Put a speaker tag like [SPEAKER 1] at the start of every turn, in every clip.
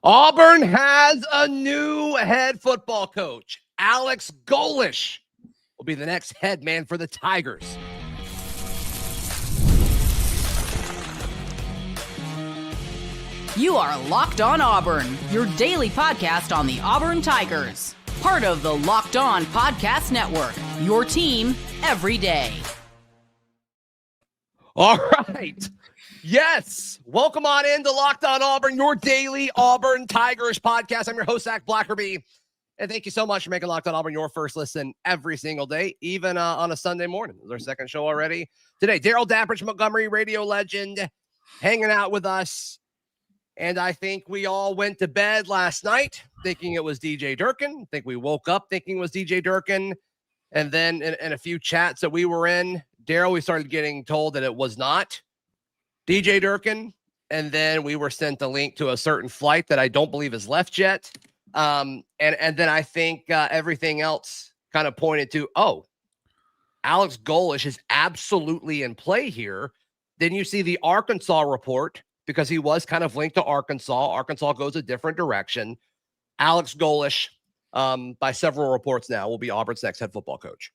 [SPEAKER 1] Auburn has a new head football coach. Alex Golesh will be the next head man for the Tigers.
[SPEAKER 2] You are Locked On Auburn, your daily podcast on the Auburn Tigers. Part of the Locked On Podcast Network, your team every day.
[SPEAKER 1] All right. Yes. Welcome on into Locked On Auburn, your daily Auburn Tigers podcast. I'm your host, Zach Blackerby. And thank you so much for making Locked On Auburn your first listen every single day, even on a Sunday morning. This is our second show already. Today, Darrell, Dapprich, Montgomery, radio legend, hanging out with us. And I think we all went to bed last night thinking it was DJ Durkin. I think we woke up thinking it was DJ Durkin. And then in a few chats that we were in, Darrell, we started getting told that it was not DJ Durkin. And then we were sent a link to a certain flight that I don't believe is left yet. And then I think everything else kind of pointed to, Alex Golesh is absolutely in play here. Then you see the Arkansas report, because he was kind of linked to Arkansas. Arkansas goes a different direction. Alex Golesh, by several reports now, will be Auburn's next head football coach.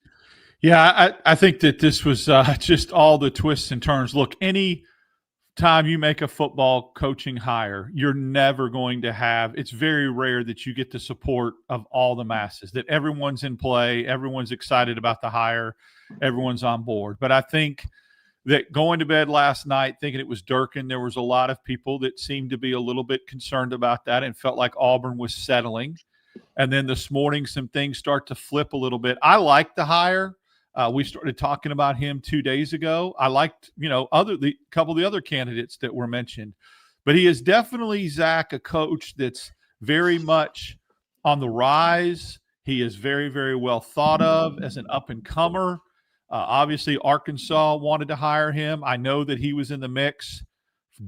[SPEAKER 3] Yeah, I think that this was just all the twists and turns. Look, any time you make a football coaching hire, you're never going to have – it's very rare that you get the support of all the masses, that everyone's in play, everyone's excited about the hire, everyone's on board. But I think – that going to bed last night thinking it was Durkin, there was a lot of people that seemed to be a little bit concerned about that and felt like Auburn was settling. And then this morning, some things start to flip a little bit. I like the hire. We started talking about him 2 days ago. I liked, the couple of the other candidates that were mentioned. But he is definitely, Zach, a coach that's very much on the rise. He is very, very well thought of as an up-and-comer. Obviously, Arkansas wanted to hire him. I know that he was in the mix,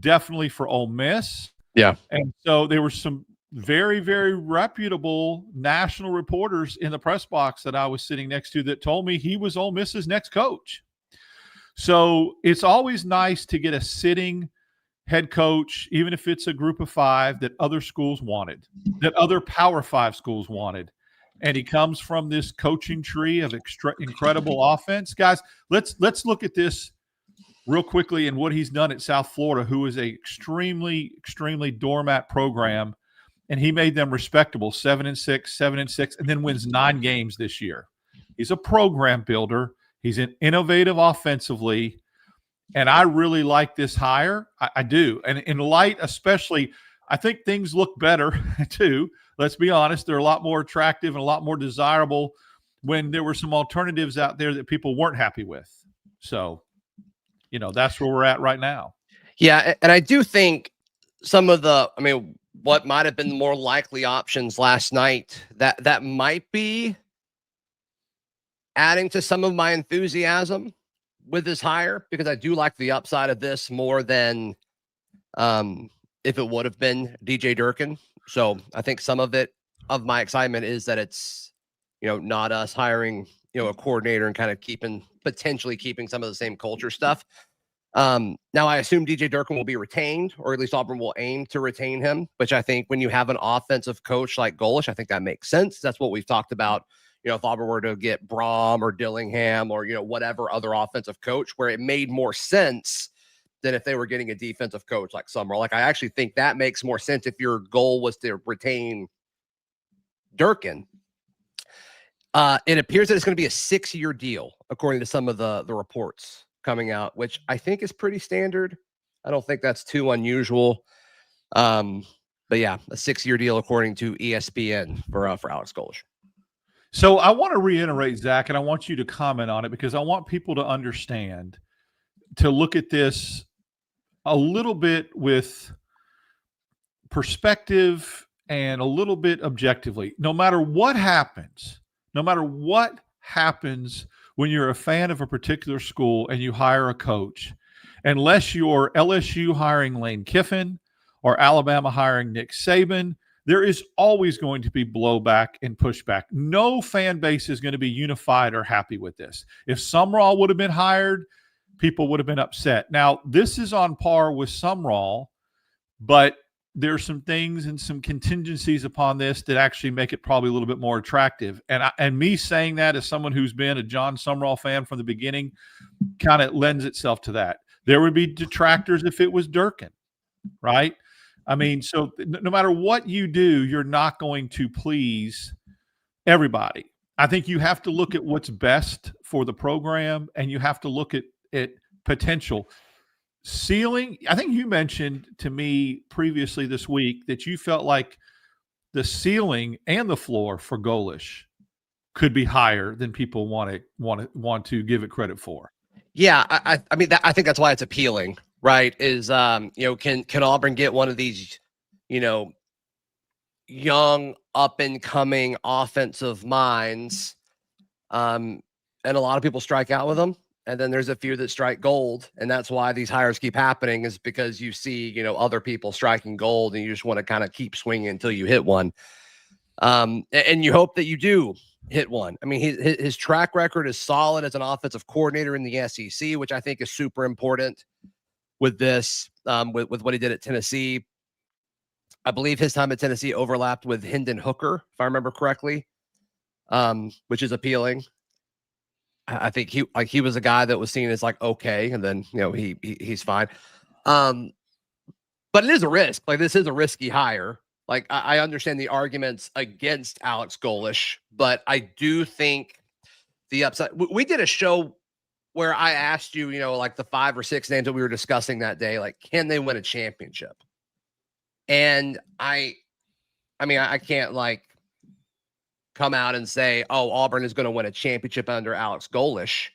[SPEAKER 3] definitely for Ole Miss.
[SPEAKER 1] Yeah.
[SPEAKER 3] And so there were some very, very reputable national reporters in the press box that I was sitting next to that told me he was Ole Miss's next coach. So it's always nice to get a sitting head coach, even if it's a group of five that other schools wanted, that other Power Five schools wanted. And he comes from this coaching tree of incredible offense. Guys, let's look at this real quickly and what he's done at South Florida, who is a extremely, extremely doormat program. And he made them respectable, 7-6, and then wins 9 games this year. He's a program builder. He's an innovative offensively. And I really like this hire. I do. And in light, especially, I think things look better too. Let's be honest, they're a lot more attractive and a lot more desirable when there were some alternatives out there that people weren't happy with. So, that's where we're at right now.
[SPEAKER 1] Yeah, and I do think some of what might have been the more likely options last night, that might be adding to some of my enthusiasm with this hire, because I do like the upside of this more than if it would have been DJ Durkin. So I think some of of my excitement is that it's, not us hiring, a coordinator and kind of potentially keeping some of the same culture stuff. Now I assume DJ Durkin will be retained, or at least Auburn will aim to retain him, which I think when you have an offensive coach like Golesh, I think that makes sense. That's what we've talked about. If Auburn were to get Brom or Dillingham or, whatever other offensive coach, where it made more sense than if they were getting a defensive coach like Summerall. Like, I actually think that makes more sense if your goal was to retain Durkin. It appears that it's going to be a 6-year deal, according to some of the reports coming out, which I think is pretty standard. I don't think that's too unusual. But yeah, a 6-year deal, according to ESPN for Alex Golesh.
[SPEAKER 3] So I want to reiterate, Zach, and I want you to comment on it, because I want people to understand, to look at this a little bit with perspective and a little bit objectively. No matter what happens when you're a fan of a particular school and you hire a coach, unless you're LSU hiring Lane Kiffin or Alabama hiring Nick Saban, there is always going to be blowback and pushback. No fan base is going to be unified or happy with this. If Summerall would have been hired, people would have been upset. Now, this is on par with Summerall, but there's some things and some contingencies upon this that actually make it probably a little bit more attractive. And me saying that as someone who's been a John Sumrall fan from the beginning kind of lends itself to that. There would be detractors if it was Durkin, right? I mean, so no matter what you do, you're not going to please everybody. I think you have to look at what's best for the program, and you have to look at potential. Ceiling, I think you mentioned to me previously this week that you felt like the ceiling and the floor for Golesh could be higher than people want to give it credit for.
[SPEAKER 1] Yeah, I mean, I think that's why it's appealing, right? Is can Auburn get one of these, young up and coming offensive minds, and a lot of people strike out with them, and then there's a few that strike gold, and that's why these hires keep happening, is because you see other people striking gold, and you just want to kind of keep swinging until you hit one, and you hope that you do hit one. I mean, his track record is solid as an offensive coordinator in the SEC, which I think is super important with this, with what he did at Tennessee. I believe his time at Tennessee overlapped with Hendon Hooker, if I remember correctly, which is appealing. I think he was a guy that was seen as like, okay, and then he's fine. But it is a risk. Like, this is a risky hire. Like, I understand the arguments against Alex Golesh, but I do think the upside. We did a show where I asked you, like the 5 or 6 names that we were discussing that day, like, can they win a championship? And I mean, I can't like come out and say, oh, Auburn is going to win a championship under Alex Golesh,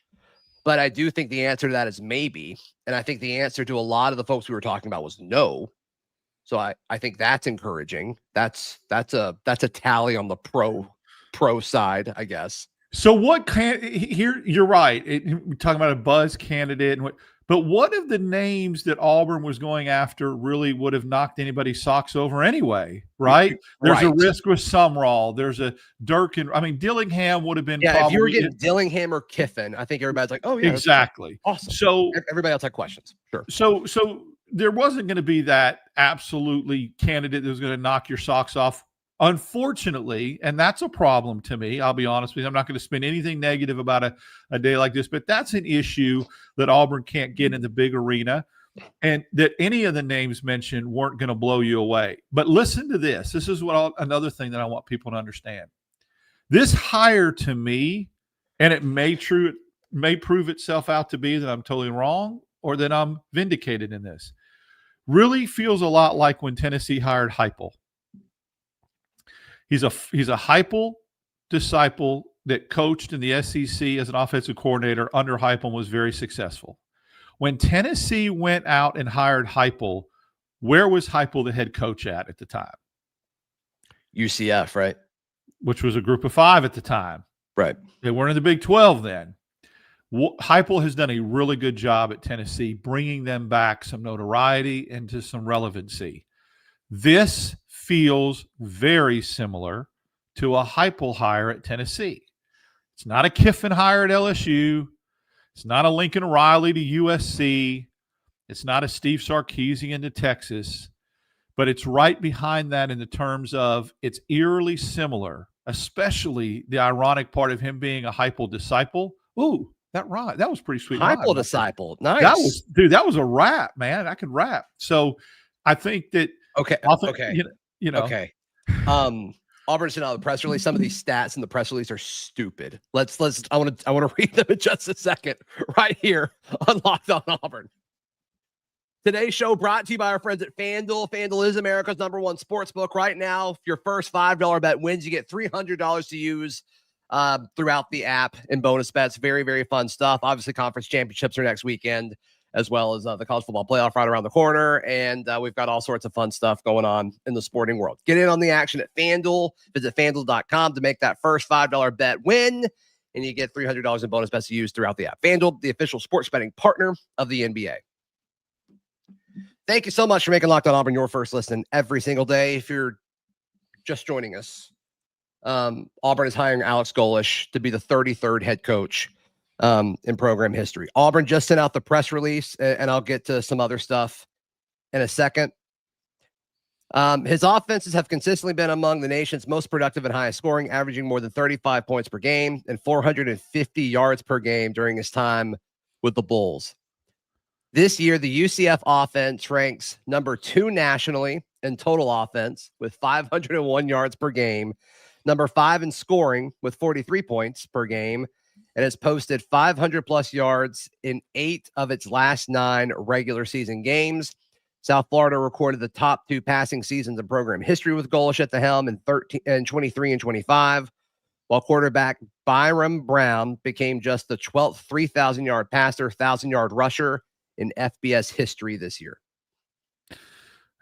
[SPEAKER 1] but I do think the answer to that is maybe. And I think the answer to a lot of the folks we were talking about was no. So I think that's encouraging. That's a tally on the pro side, I guess.
[SPEAKER 3] So what here? You're right. We're talking about a buzz candidate, but what of the names that Auburn was going after really would have knocked anybody's socks over anyway? Right? There's a risk with Sumrall. There's a Durkin. I mean, Dillingham would have been.
[SPEAKER 1] Yeah, if you were getting Dillingham or Kiffin, I think everybody's like, oh yeah,
[SPEAKER 3] exactly.
[SPEAKER 1] Awesome.
[SPEAKER 3] So
[SPEAKER 1] everybody else had questions. Sure.
[SPEAKER 3] So there wasn't going to be that absolutely candidate that was going to knock your socks off, unfortunately, and that's a problem to me. I'll be honest with you. I'm not going to spend anything negative about a day like this, but that's an issue that Auburn can't get in the big arena, and that any of the names mentioned weren't going to blow you away. But listen to this. This is another thing that I want people to understand. This hire, to me, and it may prove itself out to be that I'm totally wrong or that I'm vindicated in this, really feels a lot like when Tennessee hired Heupel. He's a Heupel disciple that coached in the SEC as an offensive coordinator under Heupel and was very successful. When Tennessee went out and hired Heupel, where was Heupel the head coach at the time?
[SPEAKER 1] UCF, right?
[SPEAKER 3] Which was a group of 5 at the time.
[SPEAKER 1] Right.
[SPEAKER 3] They weren't in the Big 12 then. Heupel has done a really good job at Tennessee, bringing them back some notoriety and to some relevancy. This feels very similar to a Heupel hire at Tennessee. It's not a Kiffin hire at LSU. It's not a Lincoln Riley to USC. It's not a Steve Sarkisian to Texas. But it's right behind that in the terms of it's eerily similar, especially the ironic part of him being a Heupel disciple. Ooh, that was pretty sweet.
[SPEAKER 1] Heupel disciple. Nice.
[SPEAKER 3] That was a rap, man. I could rap. So I think that
[SPEAKER 1] Okay.
[SPEAKER 3] Okay.
[SPEAKER 1] Auburn sent out the press release. Some of these stats in the press release are stupid. I want to read them in just a second right here on Locked On Auburn. Today's show brought to you by our friends at FanDuel. FanDuel is America's #1 sportsbook right now. If your first $5 bet wins, you get $300 to use throughout the app in bonus bets. Very, very fun stuff. Obviously, conference championships are next weekend, as well as the college football playoff right around the corner. And we've got all sorts of fun stuff going on in the sporting world. Get in on the action at FanDuel. Visit FanDuel.com to make that first $5 bet win, and you get $300 in bonus bets to use throughout the app. FanDuel, the official sports betting partner of the NBA. Thank you so much for making Locked On Auburn your first listen every single day. If you're just joining us, Auburn is hiring Alex Golesh to be the 33rd head coach in program history. Auburn just sent out the press release, and I'll get to some other stuff in a second. His offenses have consistently been among the nation's most productive and highest scoring, averaging more than 35 points per game and 450 yards per game during his time with the Bulls. This year, the UCF offense ranks number 2 nationally in total offense with 501 yards per game, number 5 in scoring with 43 points per game, and has posted 500 plus yards in 8 of its last 9 regular season games. South Florida recorded the top 2 passing seasons in program history with Golesh at the helm in 23 and 25, while quarterback Byram Brown became just the 12th 3,000-yard passer, 1,000-yard rusher in FBS history this year.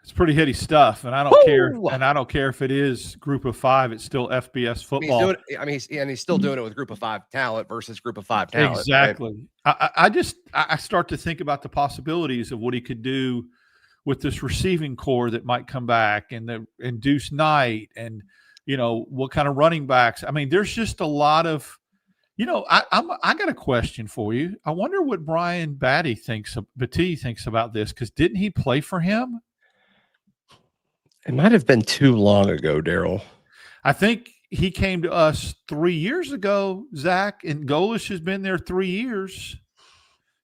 [SPEAKER 3] It's pretty heady stuff, and I don't care. And I don't care if it is Group of 5; it's still FBS football.
[SPEAKER 1] He's still doing it with Group of 5 talent versus Group of 5 talent.
[SPEAKER 3] Exactly. Right? I start to think about the possibilities of what he could do with this receiving core that might come back, and Deuce Knight, and what kind of running backs. I mean, there's just a lot of. I got a question for you. I wonder what Brian Batty thinks about this, because didn't he play for him?
[SPEAKER 1] It might have been too long ago, Darrell.
[SPEAKER 3] I think he came to us 3 years ago, Zach, and Golesh has been there 3 years.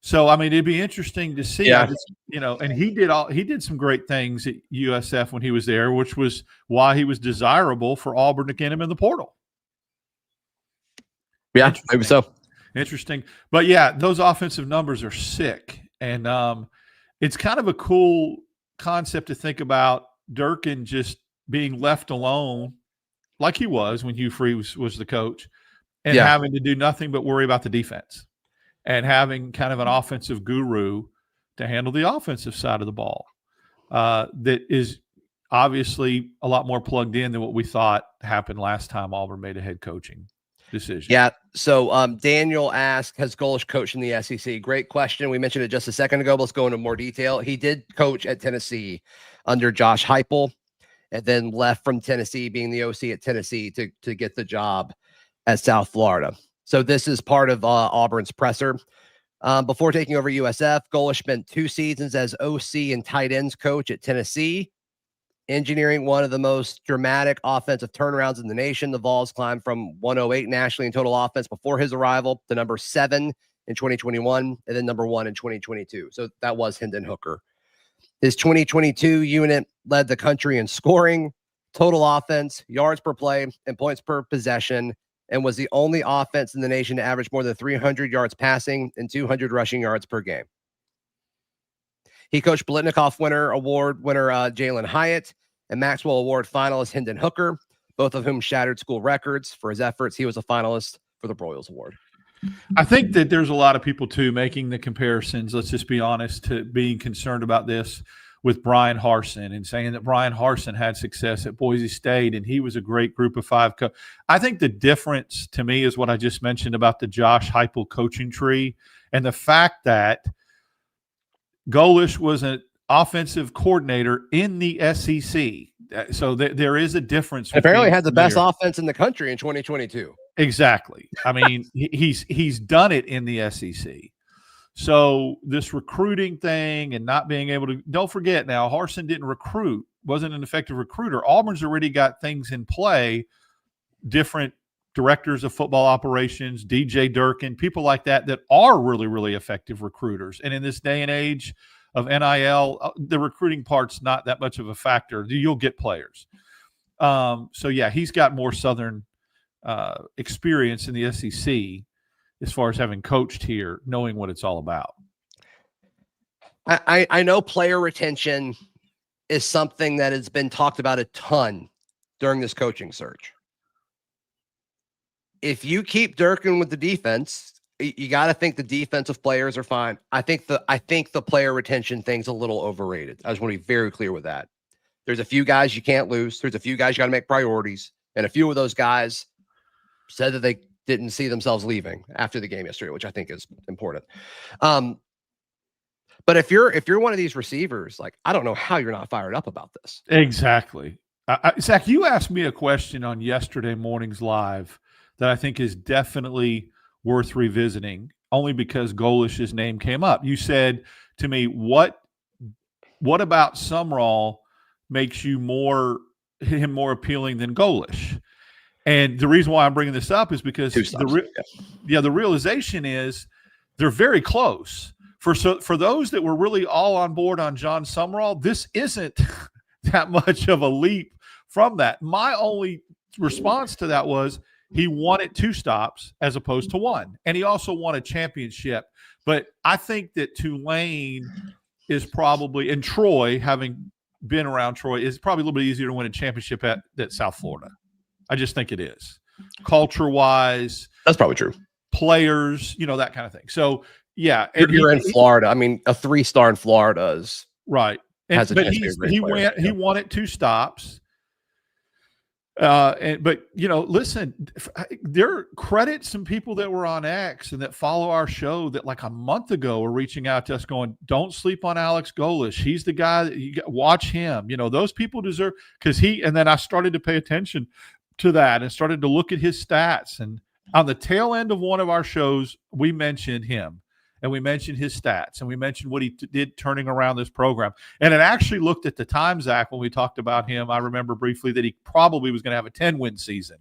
[SPEAKER 3] So, I mean, it'd be interesting to see.
[SPEAKER 1] Yeah.
[SPEAKER 3] And he did some great things at USF when he was there, which was why he was desirable for Auburn to get him in the portal.
[SPEAKER 1] Yeah, maybe so.
[SPEAKER 3] Interesting. But yeah, those offensive numbers are sick. And it's kind of a cool concept to think about Durkin just being left alone like he was when Hugh Freeze was the coach, and having to do nothing but worry about the defense, and having kind of an offensive guru to handle the offensive side of the ball that is obviously a lot more plugged in than what we thought happened last time Auburn made a head coaching decision.
[SPEAKER 1] Yeah. So Daniel asked, has Golesh coached in the SEC? Great question. We mentioned it just a second ago, but let's go into more detail. He did coach at Tennessee under Josh Heupel, and then left from Tennessee, being the OC at Tennessee, to get the job at South Florida. So this is part of Auburn's presser. Before taking over USF, Golesh spent 2 seasons as OC and tight ends coach at Tennessee, engineering one of the most dramatic offensive turnarounds in the nation. The Vols climbed from 108 nationally in total offense before his arrival to number 7 in 2021, and then number 1 in 2022. So that was Hendon Hooker. His 2022 unit led the country in scoring, total offense, yards per play, and points per possession, and was the only offense in the nation to average more than 300 yards passing and 200 rushing yards per game. He coached Blitnikoff Award winner Jalen Hyatt and Maxwell Award finalist Hendon Hooker, both of whom shattered school records. For his efforts, he was a finalist for the Broyles Award.
[SPEAKER 3] I think that there's a lot of people, too, making the comparisons, let's just be honest, to being concerned about this with Brian Harsin, and saying that Brian Harsin had success at Boise State and he was a great Group of 5 coach. I think the difference to me is what I just mentioned about the Josh Heupel coaching tree, and the fact that Golesh was an offensive coordinator in the SEC. So there is a difference.
[SPEAKER 1] Apparently had the best offense in the country in 2022.
[SPEAKER 3] Exactly. I mean, he's done it in the SEC. So this recruiting thing and not being able to – don't forget now, Harsin didn't recruit, wasn't an effective recruiter. Auburn's already got things in play, different directors of football operations, DJ Durkin, people like that are really, really effective recruiters. And in this day and age of NIL, the recruiting part's not that much of a factor. You'll get players. So, yeah, he's got more Southern experience in the SEC as far as having coached here, knowing what it's all about.
[SPEAKER 1] I know player retention is something that has been talked about a ton during this coaching search. If you keep Durkin with the defense, you got to think the defensive players are fine. I think the player retention thing's a little overrated. I just want to be very clear with that. There's a few guys you can't lose. There's a few guys you got to make priorities. And a few of those guys said that they didn't see themselves leaving after the game yesterday, which I think is important. But if you're one of these receivers, like, I don't know how you're not fired up about this.
[SPEAKER 3] Exactly. Zach, you asked me a question on yesterday morning's live that I think is definitely worth revisiting, only because Golesh's name came up. You said to me, what about Sumrall makes him more appealing than Golesh. And the reason why I'm bringing this up is because the realization is they're very close. For those that were really all on board on John Sumrall, this isn't that much of a leap from that. My only response to that was he won at 2 stops as opposed to 1. And he also won a championship. But I think that Tulane is probably, and Troy, having been around Troy, is probably a little bit easier to win a championship at South Florida. I just think it is. Culture-wise.
[SPEAKER 1] That's probably true.
[SPEAKER 3] Players, that kind of thing. So, yeah.
[SPEAKER 1] You're in Florida. I mean, a 3-star in Florida is
[SPEAKER 3] right.
[SPEAKER 1] Has a
[SPEAKER 3] but
[SPEAKER 1] chance to be a great player.
[SPEAKER 3] He won at 2 stops. Listen, there credit some people that were on X and that follow our show that like a month ago were reaching out to us going, don't sleep on Alex Golesh. He's the guy that you watch him. Those people deserve, and then I started to pay attention to that and started to look at his stats. And on the tail end of one of our shows, we mentioned him. And we mentioned his stats, and we mentioned what he did turning around this program. And it actually looked at the time, Zach, when we talked about him, I remember briefly that he probably was going to have a 10-win season.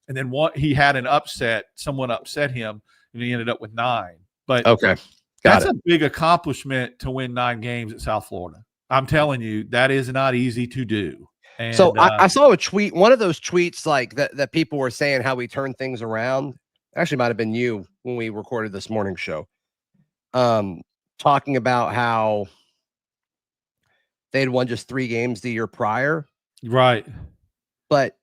[SPEAKER 3] And then he had an upset. Someone upset him, and he ended up with 9. But
[SPEAKER 1] okay,
[SPEAKER 3] that's a big accomplishment to win 9 games at South Florida. I'm telling you, that is not easy to do. And,
[SPEAKER 1] so I saw a tweet, one of those tweets like that people were saying how we turn things around. Actually, might have been you when we recorded this morning show. Talking about how they had won just 3 games the year prior.
[SPEAKER 3] Right.
[SPEAKER 1] But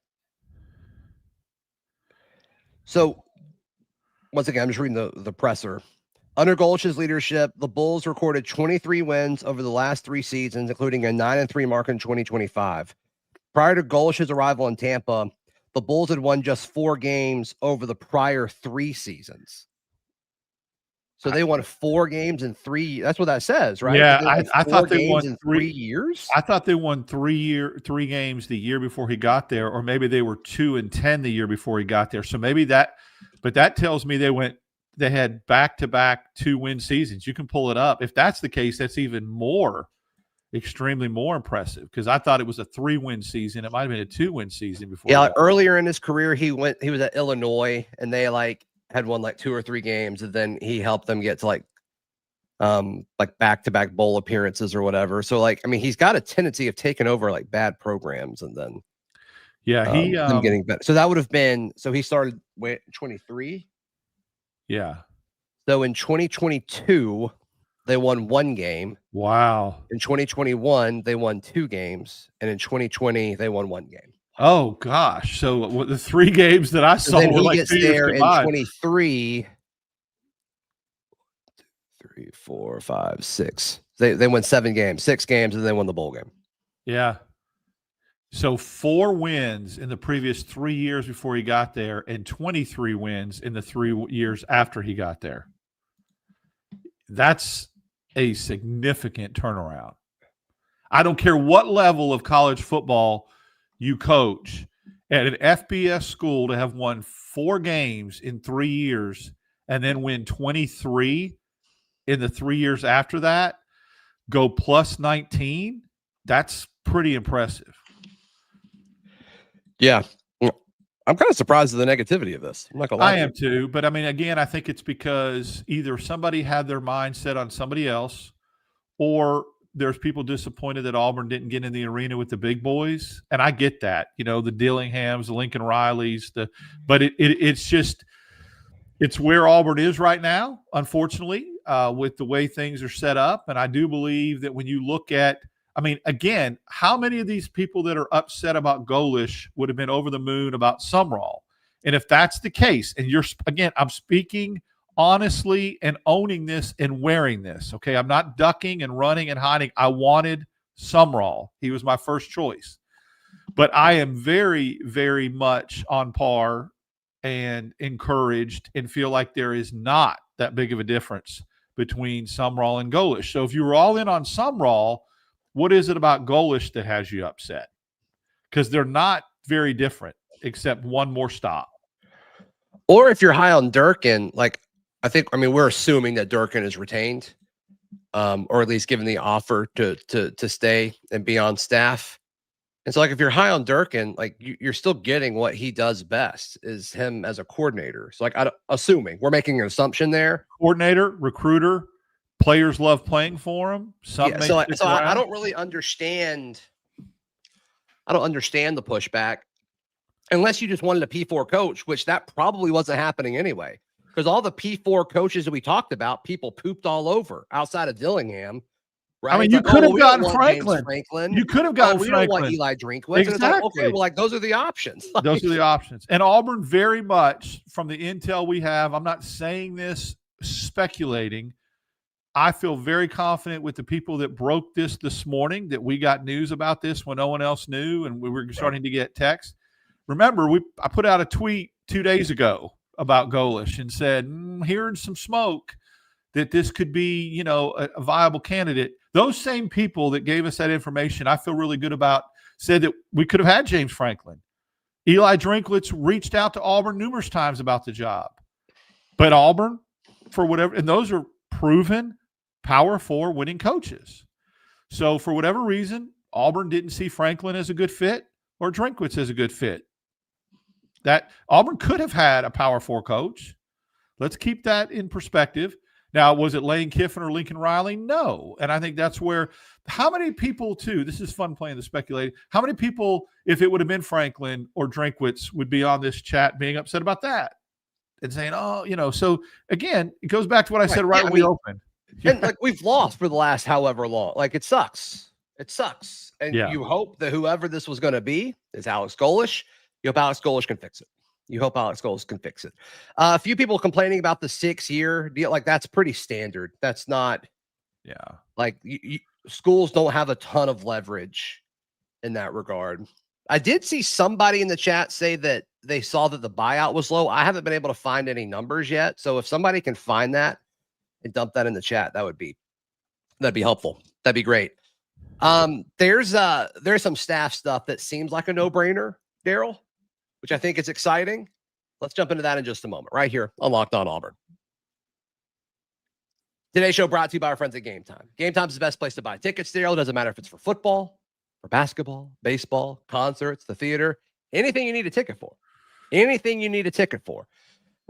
[SPEAKER 1] so once again, I'm just reading the presser. Under Golesh's leadership, the Bulls recorded 23 wins over the last 3 seasons, including a 9-3 mark in 2025. Prior to Golesh's arrival in Tampa, the Bulls had won just 4 games over the prior 3 seasons. So they won 4 games in 3. That's what that says, right?
[SPEAKER 3] Yeah, I thought they won
[SPEAKER 1] in 3 years.
[SPEAKER 3] I thought they won 3 games the year before he got there, or maybe they were 2-10 the year before he got there. So maybe that, but that tells me they had back-to-back 2-win seasons. You can pull it up. If that's the case, that's even extremely more impressive, because I thought it was a 3-win season. It might have been a 2-win season before.
[SPEAKER 1] Yeah, earlier in his career, he was at Illinois, and they had won 2 or 3 games, and then he helped them get to back-to-back bowl appearances or whatever. So he's got a tendency of taking over bad programs and then them getting better. So that would have been, so he started 23.
[SPEAKER 3] Yeah.
[SPEAKER 1] So in 2022, they won 1 game.
[SPEAKER 3] Wow.
[SPEAKER 1] In 2021, they won 2 games, and in 2020, they won 1 game.
[SPEAKER 3] Oh gosh! So the 3 games that I saw were
[SPEAKER 1] he gets
[SPEAKER 3] 2 years
[SPEAKER 1] there in
[SPEAKER 3] combined.
[SPEAKER 1] 23. 3, 4, 5, 6. They won 7 games, 6 games, and they won the bowl game.
[SPEAKER 3] Yeah. So 4 wins in the previous 3 years before he got there, and 23 wins in the 3 years after he got there. That's a significant turnaround. I don't care what level of college football you coach, at an FBS school to have won 4 games in 3 years and then win 23 in the 3 years after that, go plus 19. That's pretty impressive.
[SPEAKER 1] Yeah. I'm kind of surprised at the negativity of this. I'm not gonna lie.
[SPEAKER 3] I am too. But again, I think it's because either somebody had their mind set on somebody else, or there's people disappointed that Auburn didn't get in the arena with the big boys. And I get that, the Dillinghams, the Lincoln Rileys, but it's where Auburn is right now, unfortunately, with the way things are set up. And I do believe that when you look at, again, how many of these people that are upset about Golesh would have been over the moon about Sumrall? And if that's the case, and I'm speaking honestly and owning this and wearing this. Okay. I'm not ducking and running and hiding. I wanted Sumrall. He was my first choice, but I am very, very much on par and encouraged and feel like there is not that big of a difference between Sumrall and Golesh. So if you were all in on Sumrall, what is it about Golesh that has you upset? Because they're not very different except one more stop.
[SPEAKER 1] Or if you're high on Durkin, we're assuming that Durkin is retained, or at least given the offer to stay and be on staff. And so, like, if you're high on Durkin, like you're still getting what he does best is him as a coordinator. So, like, assuming we're making an assumption there,
[SPEAKER 3] coordinator, recruiter, players love playing for him. Some
[SPEAKER 1] yeah. So I don't really understand. I don't understand the pushback unless you just wanted a P4 coach, which that probably wasn't happening anyway. Because all the P4 coaches that we talked about, people pooped all over outside of Dillingham. Right?
[SPEAKER 3] I mean, you could have gotten Franklin.
[SPEAKER 1] Franklin.
[SPEAKER 3] You could have gotten
[SPEAKER 1] we
[SPEAKER 3] Franklin.
[SPEAKER 1] don't want Eli Drinkwitz.
[SPEAKER 3] Exactly.
[SPEAKER 1] And it's like, okay, well, like those are the options.
[SPEAKER 3] Those are the options. And Auburn, very much from the intel we have, I'm not saying this speculating. I feel very confident with the people that broke this morning that we got news about this when no one else knew, and we were starting to get texts. Remember, I put out a tweet 2 days ago about Golesh and said, hearing some smoke that this could be, you know, a viable candidate. Those same people that gave us that information, I feel really good about, said that we could have had James Franklin. Eli Drinkwitz reached out to Auburn numerous times about the job. But Auburn, for whatever, and those are proven Power 4 winning coaches. So for whatever reason, Auburn didn't see Franklin as a good fit or Drinkwitz as a good fit. That Auburn could have had a Power 4 coach. Let's keep that in perspective. Now, was it Lane Kiffin or Lincoln Riley? No. And I think that's where how many people, too, this is fun playing the speculating, how many people, if it would have been Franklin or Drinkwitz, would be on this chat being upset about that and saying, oh, you know, so again, it goes back to what I said when we opened.
[SPEAKER 1] And like we've lost for the last however long. Like it sucks. It sucks. And you hope that whoever this was going to be is Alex Golesh. You hope Alex Golesh can fix it. You hope Alex Golesh can fix it. A few people complaining about the 6-year deal. Like that's pretty standard. That's not.
[SPEAKER 3] Yeah.
[SPEAKER 1] Like schools don't have a ton of leverage in that regard. I did see somebody in the chat say that they saw that the buyout was low. I haven't been able to find any numbers yet. So if somebody can find that and dump that in the chat, that'd be helpful. That'd be great. There's some staff stuff that seems like a no-brainer, Darrell, which I think is exciting. Let's jump into that in just a moment, right here on Locked On Auburn. Today's show brought to you by our friends at Game Time. Game Time is the best place to buy tickets, Darrell. It doesn't matter if it's for football, for basketball, baseball, concerts, the theater, anything you need a ticket for. Anything you need a ticket for.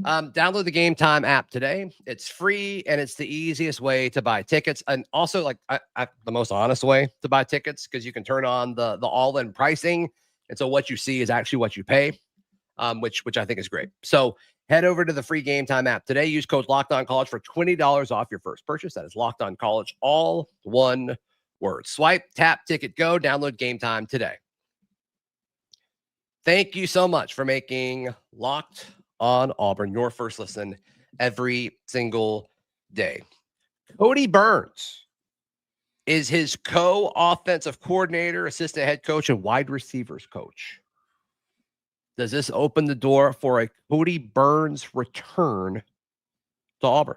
[SPEAKER 1] Download the Game Time app today. It's free and it's the easiest way to buy tickets, and also like the most honest way to buy tickets because you can turn on the all-in pricing, and so what you see is actually what you pay, which I think is great. So head over to the free Game Time app today. Use code LOCKEDONCollege for $20 off your first purchase. That is Locked On College, all one word. Swipe, tap, ticket, go. Download Game Time today. Thank you so much for making Locked On Auburn your first listen every single day. Cody Burns is his co-offensive coordinator, assistant head coach, and wide receivers coach. Does this open the door for a Cody Burns return to Auburn?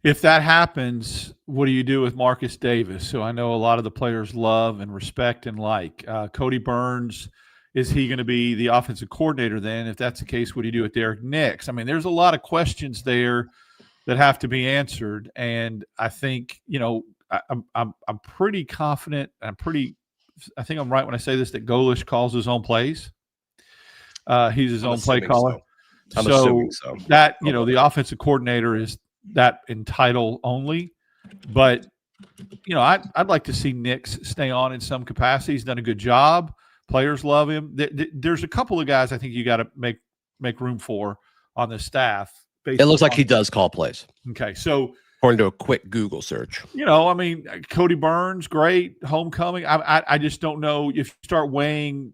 [SPEAKER 3] If that happens, what do you do with Marcus Davis? So I know a lot of the players love and respect and like. Cody Burns, is he going to be the offensive coordinator then? If that's the case, what do you do with Derek Nix? I mean, there's a lot of questions there that have to be answered. And I think, you know, I'm pretty confident. I think I'm right when I say this, that Golesh calls his own plays. He's his own play caller.
[SPEAKER 1] I'm assuming so.
[SPEAKER 3] That, you know, the offensive coordinator is that in title only. But, you know, I'd like to see Nix stay on in some capacity. He's done a good job. Players love him. There's a couple of guys I think you got to make room for on the staff.
[SPEAKER 1] It looks like he does call plays.
[SPEAKER 3] Okay, so
[SPEAKER 1] according to a quick Google search,
[SPEAKER 3] you know, I mean, Cody Burns, great homecoming. I just don't know if you start weighing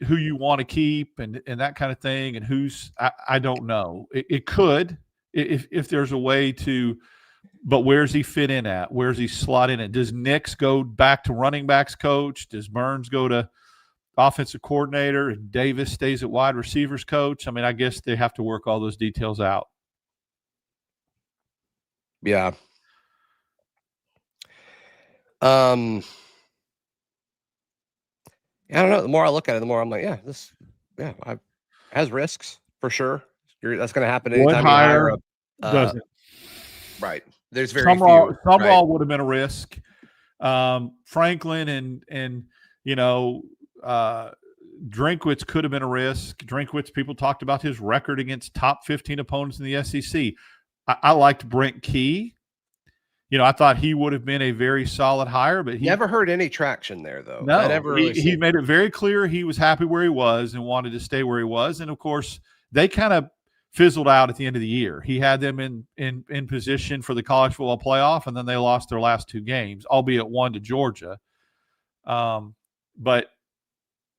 [SPEAKER 3] who you want to keep and that kind of thing, and who's I don't know. It could if there's a way to. But where's he fit in at? Where's he slot in at? Does Nix go back to running backs coach? Does Burns go to offensive coordinator and Davis stays at wide receivers coach? I mean, I guess they have to work all those details out.
[SPEAKER 1] Yeah. I don't know. The more I look at it, the more I'm like, it has risks for sure. That's going to happen anytime you hire
[SPEAKER 3] doesn't.
[SPEAKER 1] Right. There's very few.
[SPEAKER 3] Summerall would have been a risk. Franklin and Drinkwitz could have been a risk. Drinkwitz, people talked about his record against top 15 opponents in the SEC. I liked Brent Key. I thought he would have been a very solid hire, but he
[SPEAKER 1] never heard any traction there, though.
[SPEAKER 3] No, he made it very clear he was happy where he was and wanted to stay where he was. And of course, they kind of fizzled out at the end of the year. He had them in position for the college football playoff, and then they lost their last 2 games, albeit one to Georgia. But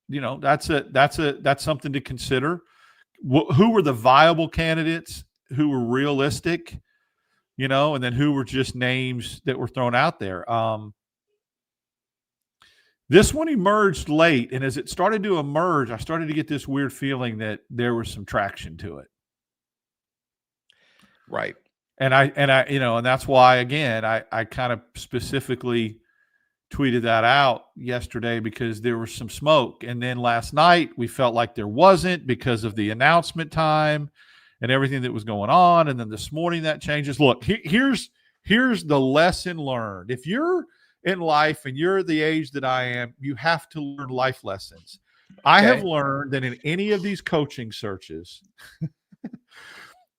[SPEAKER 3] that's something to consider. Who were the viable candidates? Who were realistic? And then who were just names that were thrown out there. This one emerged late, and as it started to emerge, I started to get this weird feeling that there was some traction to it.
[SPEAKER 1] Right.
[SPEAKER 3] And and that's why, again, I kind of specifically tweeted that out yesterday because there was some smoke. And then last night we felt like there wasn't because of the announcement time and everything that was going on. And then this morning that changes. Look, here's the lesson learned. If you're in life and you're the age that I am, you have to learn life lessons. I have learned that in any of these coaching searches,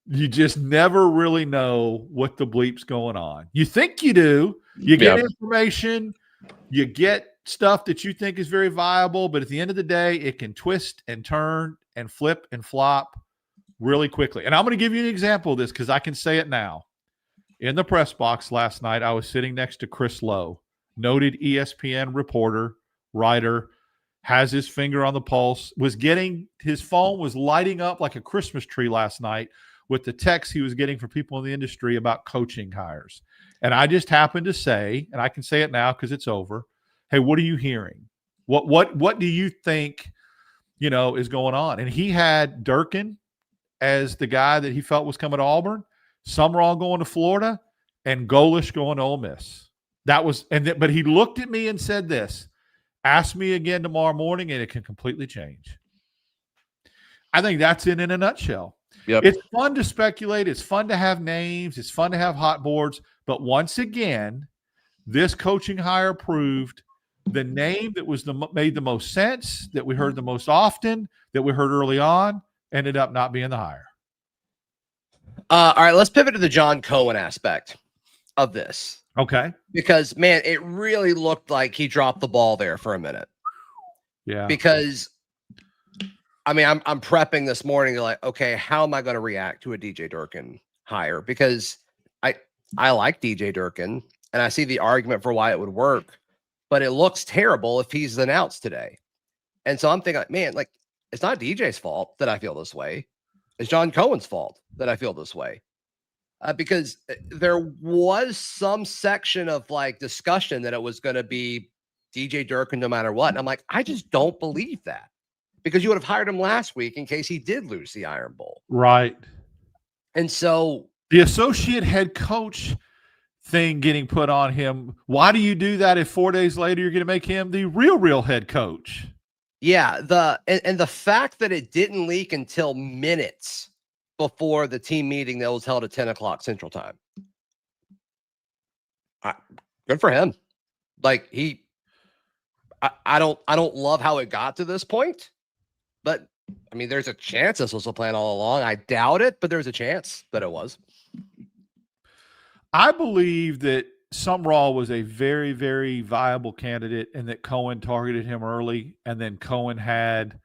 [SPEAKER 3] you just never really know what the bleep's going on. You think you do. You get information. You get stuff that you think is very viable, but at the end of the day, it can twist and turn and flip and flop really quickly. And I'm going to give you an example of this because I can say it now. In the press box last night, I was sitting next to Chris Lowe, noted ESPN reporter, writer, has his finger on the pulse, his phone was lighting up like a Christmas tree last night with the texts he was getting from people in the industry about coaching hires. And I just happened to say, and I can say it now because it's over, hey, what are you hearing? What do you think, is going on? And he had Durkin as the guy that he felt was coming to Auburn, Summerall going to Florida, and Golesh going to Ole Miss. But he looked at me and said this, ask me again tomorrow morning and it can completely change. I think that's it in a nutshell.
[SPEAKER 1] Yep.
[SPEAKER 3] It's fun to speculate. It's fun to have names. It's fun to have hot boards. But once again, this coaching hire proved the name that was made the most sense, that we heard the most often, that we heard early on, ended up not being the hire.
[SPEAKER 1] All right, let's pivot to the John Cohen aspect of this.
[SPEAKER 3] Okay.
[SPEAKER 1] Because, man, it really looked like he dropped the ball there for a minute.
[SPEAKER 3] Yeah.
[SPEAKER 1] Because, I'm prepping this morning, like, okay, how am I going to react to a DJ Durkin hire? Because I like DJ Durkin, and I see the argument for why it would work, but it looks terrible if he's announced today. And so I'm thinking, man, like, it's not DJ's fault that I feel this way. It's John Cohen's fault that I feel this way. Because there was some section of like discussion that it was going to be DJ Durkin no matter what. And I'm like, I just don't believe that, because you would have hired him last week in case he did lose the Iron Bowl.
[SPEAKER 3] Right.
[SPEAKER 1] And so
[SPEAKER 3] the associate head coach thing getting put on him. Why do you do that if 4 days later you're going to make him the real head coach?
[SPEAKER 1] Yeah. And the fact that it didn't leak until minutes before the team meeting that was held at 10 o'clock Central Time. Good for him. Like I don't love how it got to this point, but there's a chance this was a plan all along. I doubt it, but there's a chance that it was.
[SPEAKER 3] I believe that Summerall was a very, very viable candidate and that Cohen targeted him early, and then Cohen had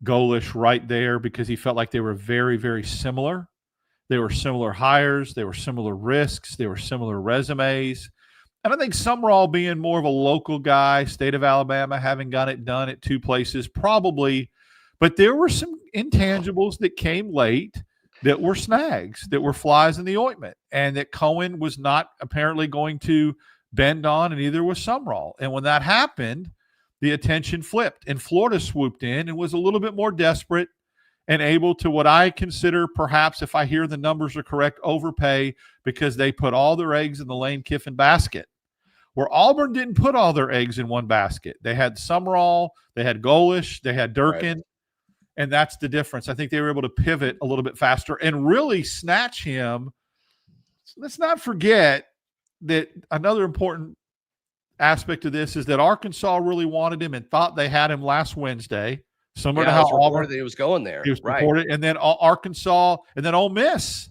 [SPEAKER 3] Golesh right there because he felt like they were very, very similar. They were similar hires. They were similar risks. They were similar resumes. And I think Summerall being more of a local guy, state of Alabama, having got it done at 2 places, probably. But there were some intangibles that came late that were snags, that were flies in the ointment, and that Cohen was not apparently going to bend on, and neither was Summerall. And when that happened, the attention flipped, and Florida swooped in and was a little bit more desperate and able to, what I consider, perhaps, if I hear the numbers are correct, overpay because they put all their eggs in the Lane Kiffin basket. Where Auburn didn't put all their eggs in one basket. They had Summerall, they had Golesh, they had Durkin, right. And that's the difference. I think they were able to pivot a little bit faster and really snatch him. Let's not forget that another important aspect of this is that Arkansas really wanted him and thought they had him last Wednesday. Similar to
[SPEAKER 1] it
[SPEAKER 3] how
[SPEAKER 1] was reported
[SPEAKER 3] Auburn
[SPEAKER 1] that he was going there.
[SPEAKER 3] he was
[SPEAKER 1] right.
[SPEAKER 3] reported, and then Arkansas, and then Ole Miss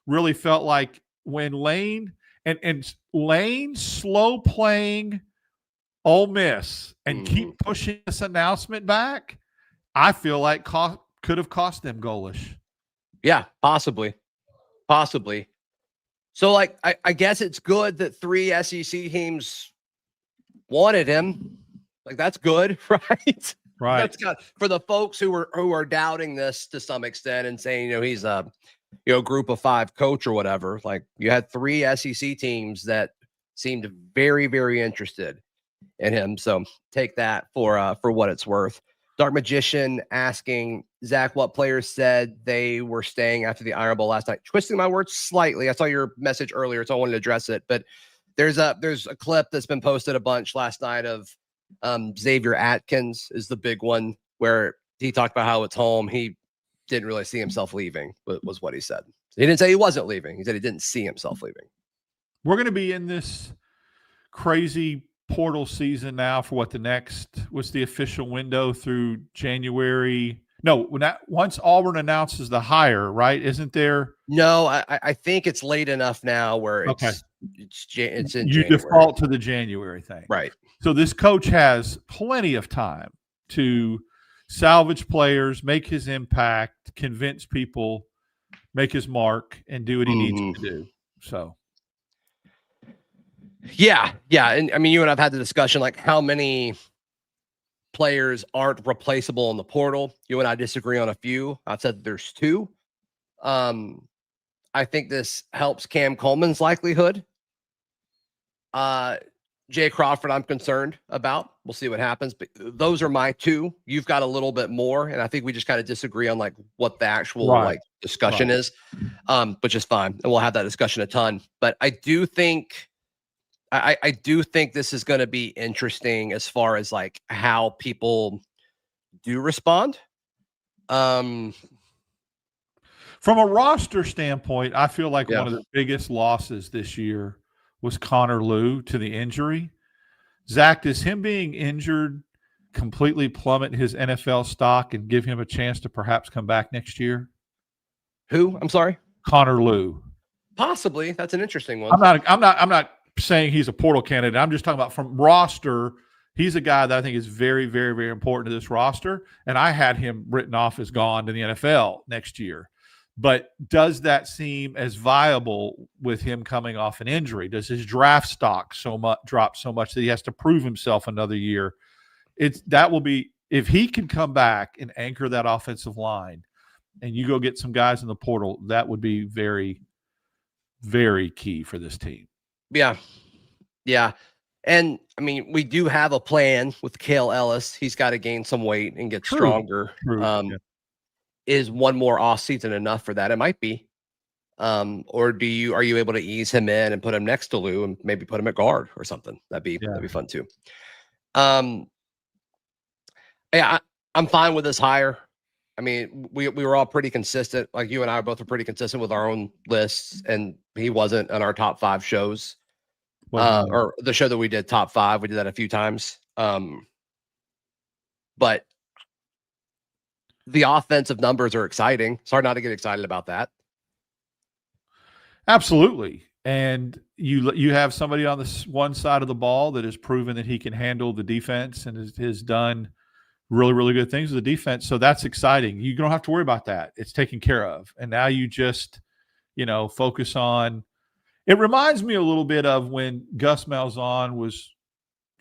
[SPEAKER 3] really felt like when Lane slow playing Ole Miss and keep pushing this announcement back, I feel like could have cost them Golesh.
[SPEAKER 1] Yeah, possibly. So, like, I guess it's good that 3 SEC teams wanted him. Like, that's good, right?
[SPEAKER 3] Right.
[SPEAKER 1] That's got for the folks who are doubting this to some extent and saying, he's a group of 5 coach or whatever. Like, you had 3 SEC teams that seemed very, very interested in him. So take that for what it's worth. Dark Magician asking Zach what players said they were staying after the Iron Bowl last night. Twisting my words slightly. I saw your message earlier, so I wanted to address it. But there's a clip that's been posted a bunch last night of Xavier Atkins is the big one where he talked about how it's home. He didn't really see himself leaving, was what he said. He didn't say he wasn't leaving. He said he didn't see himself leaving.
[SPEAKER 3] We're going to be in this crazy portal season now for what's the official window through January? No, once Auburn announces the hire, right? Isn't there?
[SPEAKER 1] No, I think it's late enough now where it's in
[SPEAKER 3] you
[SPEAKER 1] January.
[SPEAKER 3] Default to the January thing.
[SPEAKER 1] Right.
[SPEAKER 3] So this coach has plenty of time to salvage players, make his impact, convince people, make his mark, and do what he needs to do. So.
[SPEAKER 1] Yeah. And I mean, you and I've had the discussion, like how many players aren't replaceable in the portal. You and I disagree on a few. I've said there's 2. I think this helps Cam Coleman's likelihood. Jay Crawford, I'm concerned about. We'll see what happens. But those are my 2. You've got a little bit more, and I think we just kind of disagree on like what the actual discussion is, which is fine, and we'll have that discussion a ton. But I do think this is going to be interesting as far as like how people do respond.
[SPEAKER 3] From a roster standpoint, I feel like one of the biggest losses this year was Connor Lew to the injury. Zach, does him being injured completely plummet his NFL stock and give him a chance to perhaps come back next year?
[SPEAKER 1] Who? I'm sorry?
[SPEAKER 3] Connor Lew.
[SPEAKER 1] Possibly. That's an interesting one.
[SPEAKER 3] I'm not saying he's a portal candidate. I'm just talking about from roster. He's a guy that I think is very, very, very important to this roster. And I had him written off as gone to the NFL next year. But does that seem as viable with him coming off an injury? Does his draft stock drop so much that he has to prove himself another year? That will be, if he can come back and anchor that offensive line and you go get some guys in the portal, that would be very, very key for this team.
[SPEAKER 1] Yeah. And I mean, we do have a plan with Cale Ellis. He's got to gain some weight and get stronger. Is one more off season enough for that? It might be. Or are you able to ease him in and put him next to Lou and maybe put him at guard or something? That'd be fun too. Yeah, I'm fine with this hire. I mean, we were all pretty consistent. Like you and I both were pretty consistent with our own lists, and he wasn't on our top 5 shows. Or the show that we did, top 5. We did that a few times. But the offensive numbers are exciting. It's hard not to get excited about that.
[SPEAKER 3] Absolutely. And you have somebody on the one side of the ball that has proven that he can handle the defense and has done really, really good things with the defense. So that's exciting. You don't have to worry about that. It's taken care of. And now you just, focus on – it reminds me a little bit of when Gus Malzahn was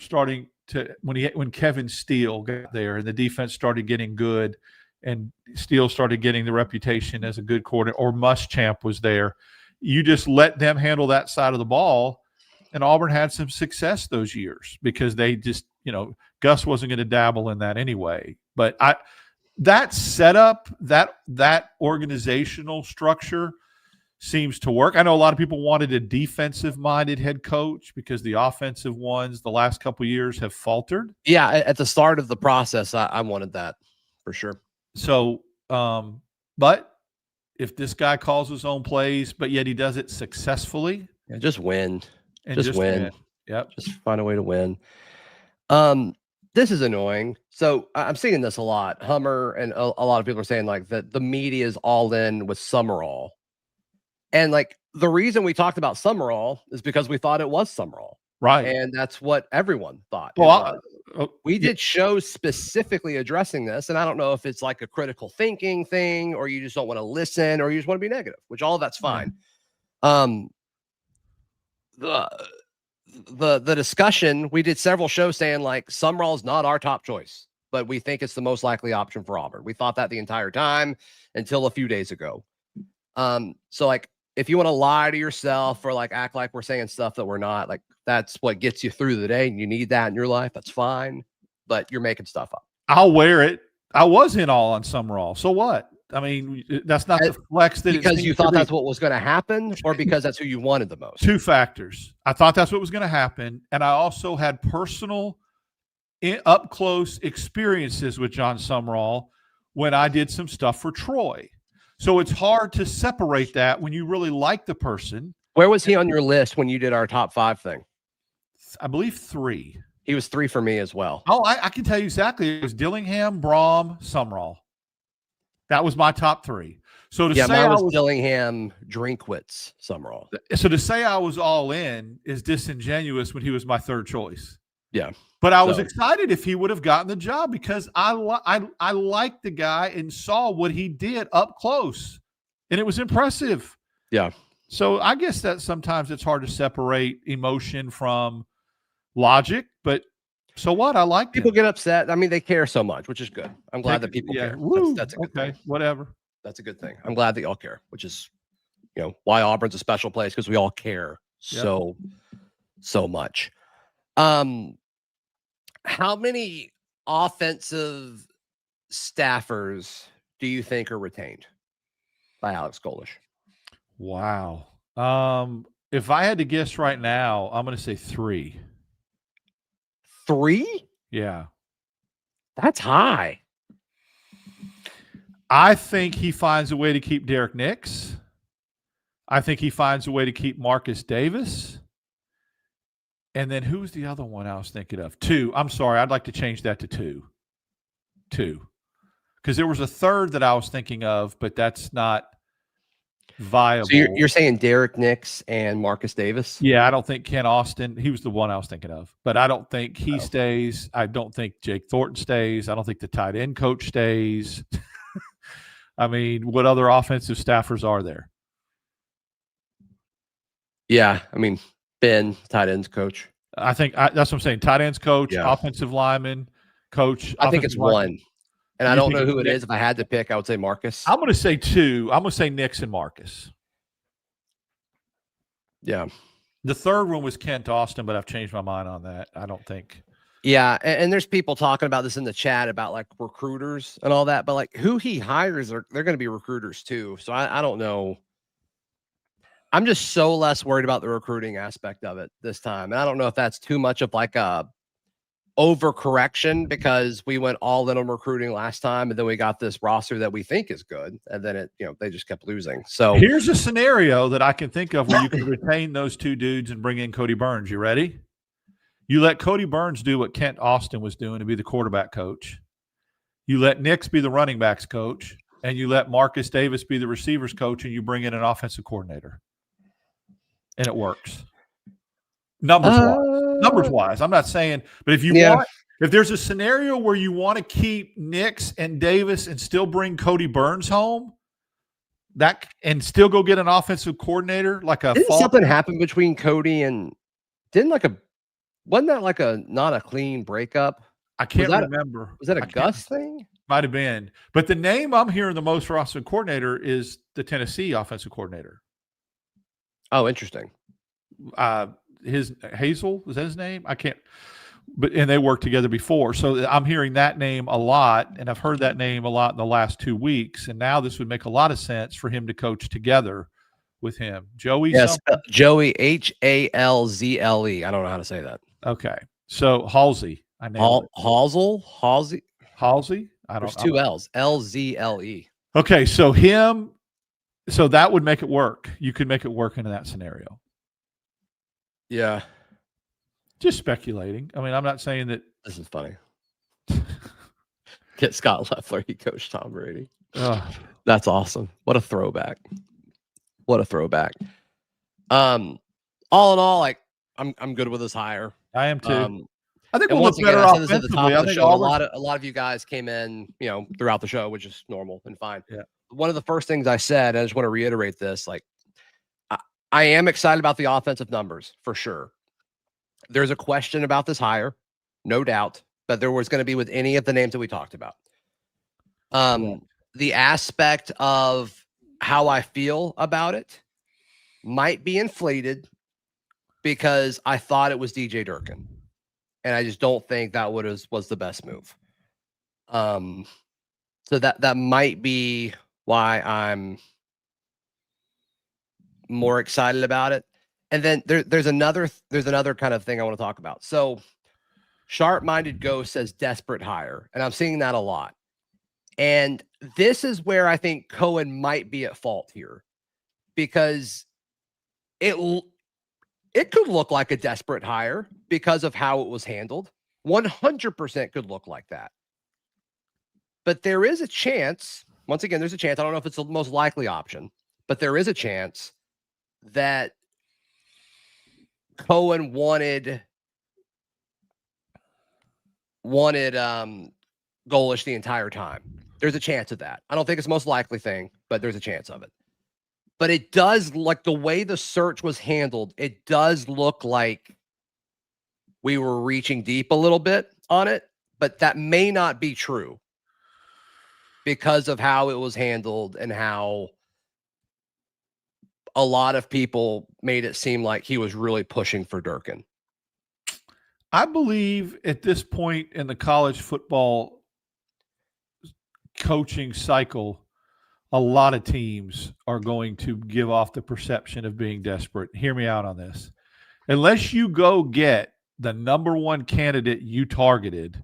[SPEAKER 3] starting to – when Kevin Steele got there and the defense started getting good and Steele started getting the reputation as a good coordinator, or Muschamp was there. You just let them handle that side of the ball, and Auburn had some success those years because they just, Gus wasn't going to dabble in that anyway. But that setup, that organizational structure seems to work. I know a lot of people wanted a defensive-minded head coach because the offensive ones the last couple of years have faltered.
[SPEAKER 1] Yeah, at the start of the process, I wanted that for sure.
[SPEAKER 3] So, but if this guy calls his own plays, but yet he does it successfully.
[SPEAKER 1] Just win.
[SPEAKER 3] And just win. Yep.
[SPEAKER 1] Just find a way to win. This is annoying. So I'm seeing this a lot. Hummer and a lot of people are saying like that the media is all in with Summerall. And like the reason we talked about Summerall is because we thought it was Summerall.
[SPEAKER 3] Right.
[SPEAKER 1] And that's what everyone thought.
[SPEAKER 3] Well,
[SPEAKER 1] we did shows specifically addressing this. And I don't know if it's like a critical thinking thing or you just don't want to listen or you just want to be negative, which all of that's fine. The discussion, we did several shows saying like Summerall is not our top choice, but we think it's the most likely option for Auburn. We thought that the entire time until a few days ago. So like if you want to lie to yourself or like act like we're saying stuff that we're not, like that's what gets you through the day and you need that in your life, that's fine, but you're making stuff up.
[SPEAKER 3] I'll wear it. I was in all on Summerall. So what? I mean, that's not the flex that
[SPEAKER 1] because you thought that's what was going to happen, or because that's who you wanted the most.
[SPEAKER 3] Two factors. I thought that's what was going to happen, and I also had personal, up close experiences with John Summerall when I did some stuff for Troy. So it's hard to separate that when you really like the person.
[SPEAKER 1] Where was he on your list when you did our top 5 thing?
[SPEAKER 3] I believe 3.
[SPEAKER 1] He was 3 for me as well.
[SPEAKER 3] Oh, I can tell you exactly. It was Dillingham, Braum, Summerall. That was my top 3. So to say
[SPEAKER 1] mine was Dillingham, Drinkwitz, Summerall.
[SPEAKER 3] So to say I was all in is disingenuous when he was my third choice.
[SPEAKER 1] Yeah.
[SPEAKER 3] But I was excited if he would have gotten the job because I liked the guy and saw what he did up close. And it was impressive.
[SPEAKER 1] Yeah.
[SPEAKER 3] So I guess that sometimes it's hard to separate emotion from logic, but so what? I like
[SPEAKER 1] people get upset. I mean, they care so much, which is good. I'm glad that people care. That's a good thing.
[SPEAKER 3] Whatever.
[SPEAKER 1] That's a good thing. I'm glad that y'all care, which is, why Auburn's a special place, because we all care so much. How many offensive staffers do you think are retained by Alex Golesh?
[SPEAKER 3] Wow. If I had to guess right now, I'm going to say 3.
[SPEAKER 1] 3?
[SPEAKER 3] Yeah.
[SPEAKER 1] That's high.
[SPEAKER 3] I think he finds a way to keep Derek Nix. I think he finds a way to keep Marcus Davis. And then who's the other one I was thinking of? 2. I'm sorry. I'd like to change that to 2. 2. Because there was a third that I was thinking of, but that's not viable.
[SPEAKER 1] So you're saying Derek Nix and Marcus Davis?
[SPEAKER 3] Yeah, I don't think Ken Austin. He was the one I was thinking of. But I don't think he stays. I don't think Jake Thornton stays. I don't think the tight end coach stays. I mean, what other offensive staffers are there?
[SPEAKER 1] Yeah, I mean, Ben, tight ends coach.
[SPEAKER 3] I think that's what I'm saying. Tight ends coach, offensive lineman coach.
[SPEAKER 1] I think it's one. And I don't know who it is. If I had to pick, I would say Marcus.
[SPEAKER 3] I'm going to say 2. I'm going to say Nix and Marcus.
[SPEAKER 1] Yeah.
[SPEAKER 3] The third one was Kent Austin, but I've changed my mind on that. I don't think.
[SPEAKER 1] Yeah, and there's people talking about this in the chat about like recruiters and all that, but like who he hires, they're going to be recruiters too. So I don't know. I'm just so less worried about the recruiting aspect of it this time. And I don't know if that's too much of like a overcorrection because we went all in on recruiting last time and then we got this roster that we think is good. And then it, they just kept losing. So
[SPEAKER 3] here's a scenario that I can think of where you can retain those 2 dudes and bring in Cody Burns. You ready? You let Cody Burns do what Kent Austin was doing to be the quarterback coach. You let Nix be the running backs coach, and you let Marcus Davis be the receivers coach, and you bring in an offensive coordinator. And it works. Numbers wise. I'm not saying, but if you want, if there's a scenario where you want to keep Nix and Davis and still bring Cody Burns home, that and still go get an offensive coordinator like a
[SPEAKER 1] didn't something happen between Cody and wasn't that like not a clean breakup?
[SPEAKER 3] I can't remember.
[SPEAKER 1] Was that a Gus thing?
[SPEAKER 3] Might have been. But the name I'm hearing the most for offensive coordinator is the Tennessee offensive coordinator.
[SPEAKER 1] Oh, interesting.
[SPEAKER 3] His Hazel, is that his name? I can't. And they worked together before. So I'm hearing that name a lot, and I've heard that name a lot in the last 2 weeks. And now this would make a lot of sense for him to coach together with him. Joey?
[SPEAKER 1] Yes, Joey, Halzle. I don't know how to say that.
[SPEAKER 3] Okay. So Halsey. I nailed it.
[SPEAKER 1] Halsey?
[SPEAKER 3] There's
[SPEAKER 1] 2 L's. Lzle.
[SPEAKER 3] Okay, so him. So that would make it work. You could make it work in that scenario.
[SPEAKER 1] Yeah.
[SPEAKER 3] Just speculating. I mean, I'm not saying that.
[SPEAKER 1] This is funny. Get Scott Loeffler. He coached Tom Brady. That's awesome. What a throwback. What a throwback. All in all, like I'm good with this hire.
[SPEAKER 3] I am too. I think
[SPEAKER 1] and
[SPEAKER 3] we'll
[SPEAKER 1] once
[SPEAKER 3] look
[SPEAKER 1] again,
[SPEAKER 3] better
[SPEAKER 1] I said this at the
[SPEAKER 3] offensively.
[SPEAKER 1] top of the show.
[SPEAKER 3] Auburn...
[SPEAKER 1] A lot of you guys came in, throughout the show, which is normal and fine.
[SPEAKER 3] Yeah.
[SPEAKER 1] One of the first things I said, and I just want to reiterate this, like I am excited about the offensive numbers for sure. There's a question about this hire, no doubt, but there was going to be with any of the names that we talked about. The aspect of how I feel about it might be inflated because I thought it was DJ Durkin, and I just don't think that was the best move. So that might be why I'm more excited about it. And then there's another kind of thing I want to talk about. So Sharp-Minded Ghost says desperate hire, and I'm seeing that a lot. And this is where I think Cohen might be at fault here, because it could look like a desperate hire because of how it was handled. 100% could look like that. But there is a chance, once again, there's a chance, I don't know if it's the most likely option, but there is a chance that Cohen wanted Golesh the entire time. There's a chance of that. I don't think it's the most likely thing, but there's a chance of it. But it does, like the way the search was handled, it does look like we were reaching deep a little bit on it, but that may not be true because of how it was handled and how a lot of people made it seem like he was really pushing for Durkin.
[SPEAKER 3] I believe at this point in the college football coaching cycle, a lot of teams are going to give off the perception of being desperate. Hear me out on this. Unless you go get the number one candidate you targeted,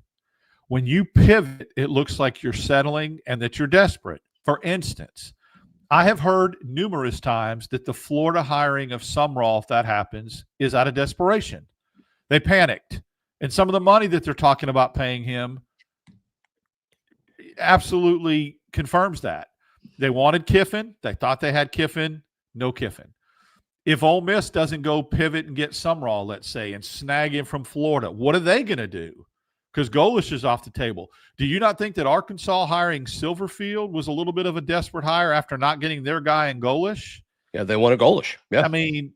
[SPEAKER 3] when you pivot, it looks like you're settling and that you're desperate. For instance, I have heard numerous times that the Florida hiring of Sumrall, if that happens, is out of desperation. They panicked. And some of the money that they're talking about paying him absolutely confirms that. They wanted Kiffin. They thought they had Kiffin. No Kiffin. If Ole Miss doesn't go pivot and get Sumrall, let's say, and snag him from Florida, what are they going to do? Because Golesh is off the table. Do you not think that Arkansas hiring Silverfield was a little bit of a desperate hire after not getting their guy in Golesh?
[SPEAKER 1] Yeah, they wanted Golesh. Yeah.
[SPEAKER 3] I mean,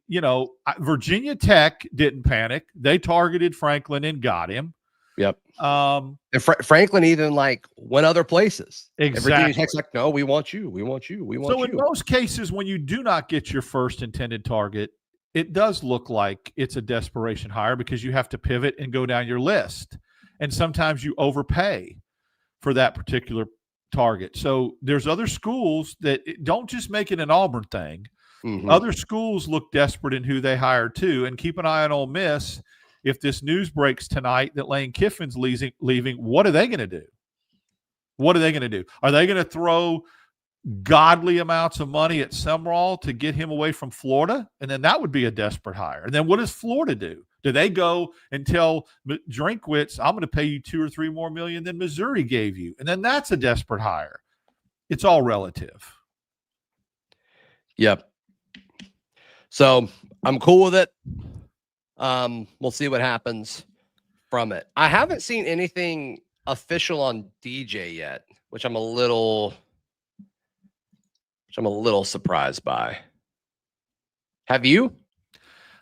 [SPEAKER 3] Virginia Tech didn't panic. They targeted Franklin and got him.
[SPEAKER 1] Yep. And Franklin even went other places.
[SPEAKER 3] Exactly.
[SPEAKER 1] Virginia Tech's like, no, we want you. We want you. We want you.
[SPEAKER 3] So in most cases, when you do not get your first intended target, it does look like it's a desperation hire because you have to pivot and go down your list. And sometimes you overpay for that particular target. So there's other schools that don't just make it an Auburn thing. Mm-hmm. Other schools look desperate in who they hire too. And keep an eye on Ole Miss. If this news breaks tonight that Lane Kiffin's leaving, what are they going to do? What are they going to do? Are they going to throw godly amounts of money at Sumrall to get him away from Florida? And then that would be a desperate hire. And then what does Florida do? Do they go and tell Drinkwitz, I'm going to pay you $2 or $3 more million than Missouri gave you? And then that's a desperate hire. It's all relative.
[SPEAKER 1] Yep. So I'm cool with it. We'll see what happens from it. I haven't seen anything official on DJ yet, which I'm a little surprised by. Have you?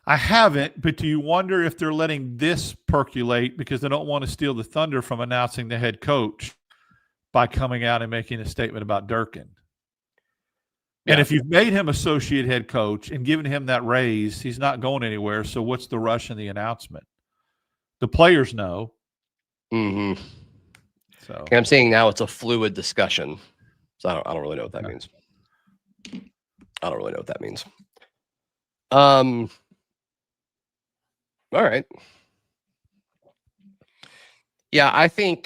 [SPEAKER 3] I haven't, but do you wonder if they're letting this percolate because they don't want to steal the thunder from announcing the head coach by coming out and making a statement about Durkin? Yeah. And if you've made him associate head coach and given him that raise, he's not going anywhere. So what's the rush in the announcement? The players know.
[SPEAKER 1] Mm-hmm.
[SPEAKER 3] So
[SPEAKER 1] I'm seeing now it's a fluid discussion. So I don't really know what that means. I don't really know what that means. All right. Yeah, I think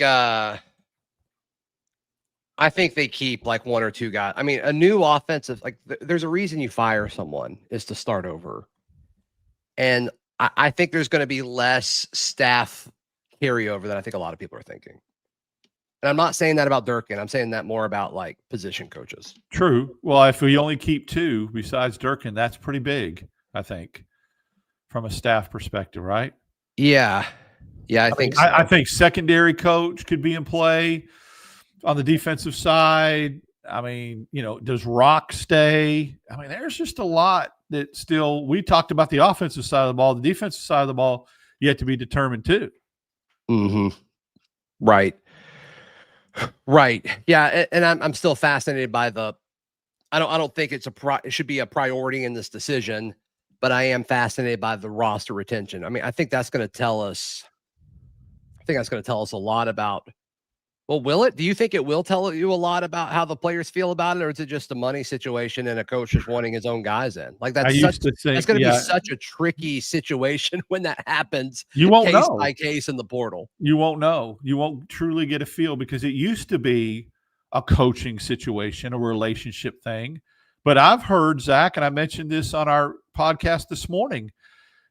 [SPEAKER 1] they keep one or two guys. I mean, a new offensive, there's a reason you fire someone is to start over. And I think there's going to be less staff carryover than I think a lot of people are thinking. And I'm not saying that about Durkin. I'm saying that more about like position coaches.
[SPEAKER 3] True. Well, if we only keep 2 besides Durkin, that's pretty big, I think, from a staff perspective, right?
[SPEAKER 1] Yeah. Yeah, I think so.
[SPEAKER 3] I think secondary coach could be in play on the defensive side. I mean, does Rock stay? I mean, there's just a lot that still – we talked about the offensive side of the ball. The defensive side of the ball yet to be determined too.
[SPEAKER 1] Mm-hmm. Right. Right. Yeah, and I'm still fascinated by the I don't think it should be a priority in this decision, but I am fascinated by the roster retention. I mean, I think that's going to tell us a lot about. Well, will it? Do you think it will tell you a lot about how the players feel about it, or is it just a money situation and a coach just wanting his own guys in? Like that's going to be such a tricky situation when that happens.
[SPEAKER 3] You won't know
[SPEAKER 1] by case in the portal.
[SPEAKER 3] You won't know. You won't truly get a feel because it used to be a coaching situation, a relationship thing. But I've heard, Zach, and I mentioned this on our podcast this morning,